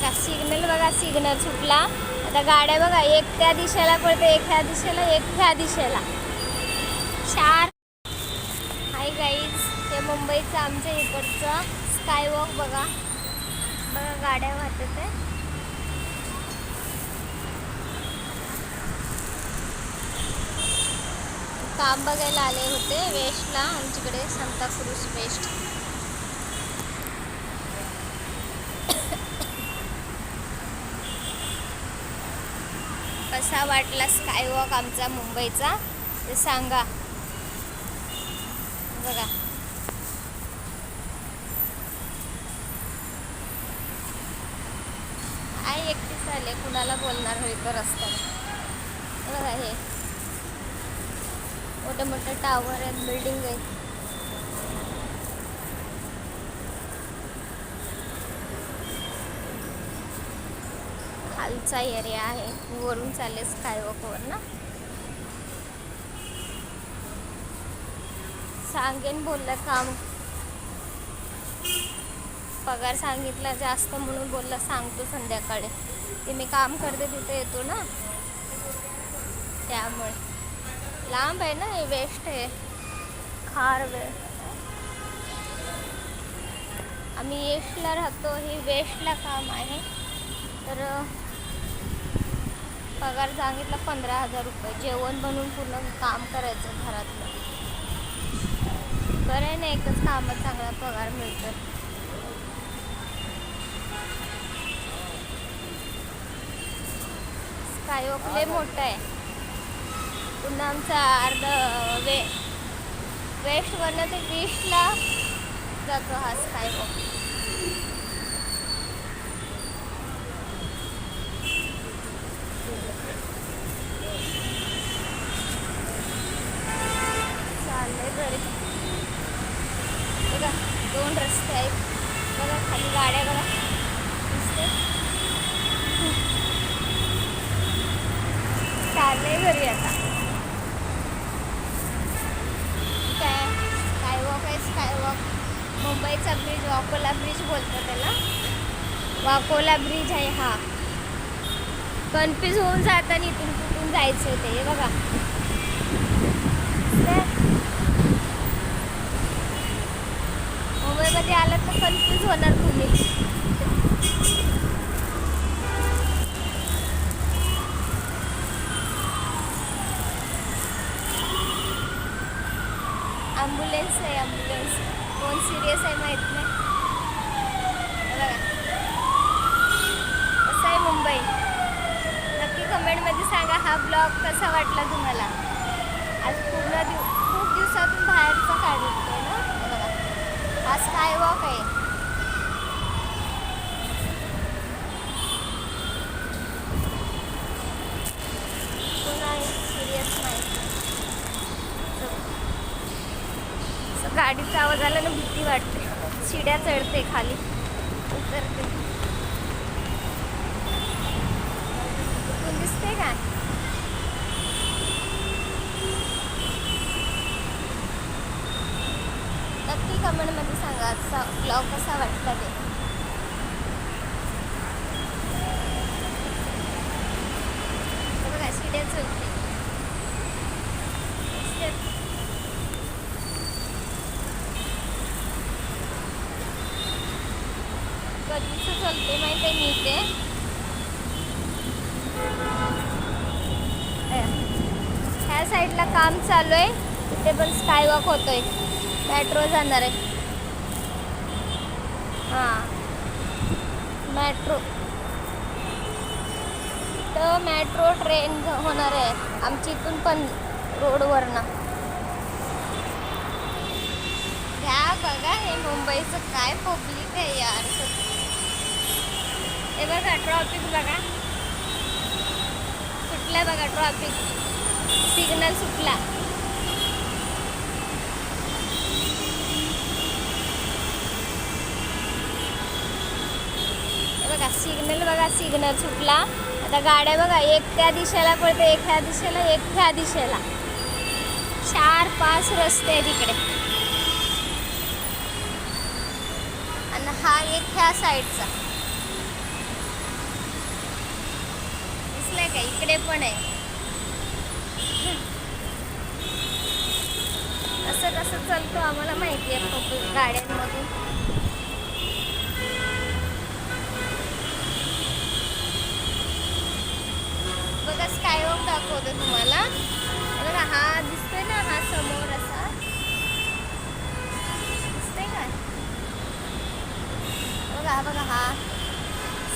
बघा सिग्नल, बघा सिग्नल सुटला. आता गाड्या बघा एक त्या दिशेला पडते, एक ह्या दिशेला, एक ह्या दिशेला. 4 हाय गाईज, ते मुंबईचं आमच्या इकडचं स्कायवॉक बघा. बघा गाड्या वाहतात आहे. काम बघायला आले होते वेस्टला, आमच्याकडे सांताक्रूज वेस्ट. कसा वाटला स्कायवॉक आमचा मुंबईचा ते सांगा. बघा आई एकटीच आले, कुणाला बोलणार होईल तर रस्त्याने. बघा हे मोठे मोठे टावर आहेत, बिल्डिंग आहेत. खालचा एरिया आहे. मी वरून चालले स्कायवॉकवर ना. सांगेन बोललं काम, पगार सांगितला जास्त म्हणून बोलला सांगतो संध्याकाळी. ते मी काम करते तिथे येतो ना, त्यामुळे लांब आहे ना. हे वेस्ट आहे, खार आम्ही ईस्टला राहतो, हे वेस्टला काम आहे. तर पगार सांगितला 15,000 रुपये. जेवण बनवून पूर्ण काम करायचं घरातलं. बरं आहे ना, एकच कामात चांगला पगार मिळतो. स्कायवॉक लय मोठं आहे. पुन्हा आमचा अर्ध वेस्टवरनं ते ईस्टला जातो हा स्कायवॉक. चाललंय घरी. बघा 2 रस्ते आहेत. बघा खाली गाड्या बघा दिसते. चाललंय घरी आता. काय स्कायवॉक आहे, स्कायवॉक मुंबईचा ब्रिज, वाकोला ब्रिज बोलतात त्याला. वाकोला ब्रिज आहे हा. कन्फ्यूज होऊन जाताना इथून कुठून जायचं ते. हे बघा मुंबईमध्ये आलं तर कन्फ्यूज होणार तुम्ही. ॲम्ब्युलन्स आहे, ॲम्ब्युलन्स. कोण सिरियस आहे माहीत नाही. बघा कसं आहे मुंबई. नक्की कमेंटमध्ये सांगा हा ब्लॉग कसा वाटला तुम्हाला. आज पूर्ण खूप दिवसातून बाहेरचा काढतोय ना. बघा हा स्कायवॉक आहे. कोण सिरियस नाही. गाडीचा आवाज आला ना भीती वाटते. शिड्या चढते, खाली उतरते. कोण दिसते का. नक्की कमेंटमध्ये सांगा आजचा ब्लॉग कसा वाटला ते. बघा शिड्या चढते. कधीच चलते माहिती आहे मी इथे. ह्या साईडला काम चालू आहे, तिथे पण स्कायवॉक होतोय. मेट्रो जाणार आहे. हां मेट्रो, तर मेट्रो ट्रेन होणार आहे आमच्या इथून पण रोडवरनं. घ्या बघा हे मुंबईचं काय पब्लिक आहे यार. हे बघा ट्रॉफिक बघा सुटलं. बघा ट्रॉफिक सिग्नल सुटला. बघा सिग्नल, बघा सिग्नल सुटला. आता गाड्या बघा एक त्या दिशेला पडते, एक ह्या दिशेला, एक ह्या दिशेला. 4-5 रस्ते आहेत इकडे. आणि हा एक ह्या साईडचा. इकडे पण आहे. असं कसं चालतो आम्हाला माहिती आहे पब्लिक गाड्यांमधून. बघा स्कायवॉक दाखवते तुम्हाला. बघा हा दिसतोय ना, हा समोर असा दिसतोय का? बघा बघा हा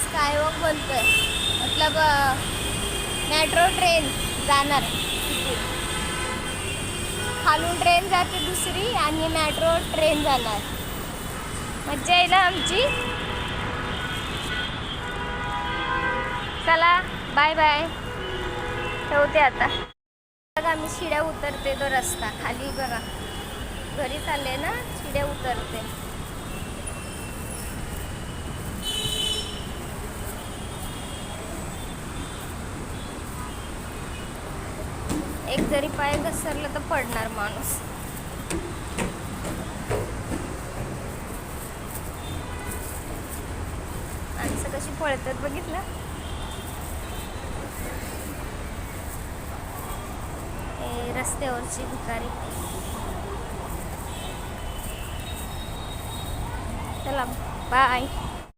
स्कायवॉक बनतोय. मतलब मेट्रो ट्रेन जाणार खालून, ट्रेन जाते दुसरी आणि मेट्रो ट्रेन जाणार. मज्जा येईल आमची. चला बाय बाय, ठेवते आता. बघा मी शिड्या उतरते, तो रस्ता खाली बघा, घरी चालले ना, शिड्या उतरते. एक जरी पाय घसरला तर पडणार माणूस. माणसं कशी पळतात बघितलं. हे रस्त्यावरची भिकारी. चला बाय.